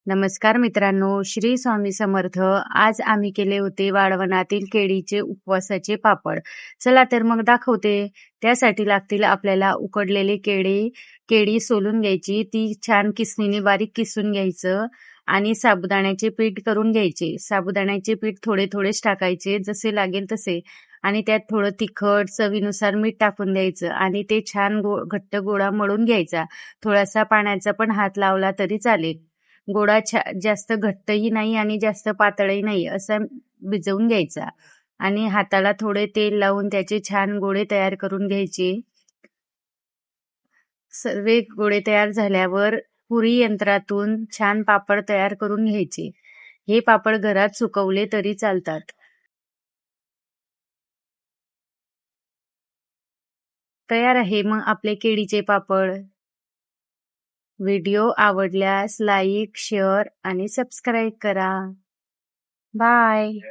नमस्कार मित्रांनो, श्री स्वामी समर्थ. आज आम्ही केले होते वाळवणातील केळीचे उपवासाचे पापड. चला तर मग दाखवते. त्यासाठी लागतील आपल्याला उकडलेले केळी सोलून घ्यायची, ती छान किसणीने बारीक किसून घ्यायचं आणि साबुदाण्याचे पीठ करून घ्यायचे. साबुदाण्याचे पीठ थोडे थोडेच टाकायचे, जसे लागेल तसे, आणि त्यात थोडं तिखट, चवीनुसार मीठ टाकून द्यायचं आणि ते छान घट्ट गोळा मळून घ्यायचा. थोडासा पाण्याचा पण हात लावला तरी चालेल. गोळा जास्त घट्टही नाही आणि जास्त पातळही नाही असा भिजवून घ्यायचा आणि हाताला थोडे तेल लावून त्याचे छान गोळे तयार करून घ्यायचे. सर्व गोळे तयार झाल्यावर पुरी यंत्रातून छान पापड तयार करून घ्यायचे. हे पापड घरात सुकवले तरी चालतात. तयार आहे मग आपले केळीचे पापड. व्हिडिओ आवडल्यास लाईक, शेअर आणि सबस्क्राईब करा. बाय.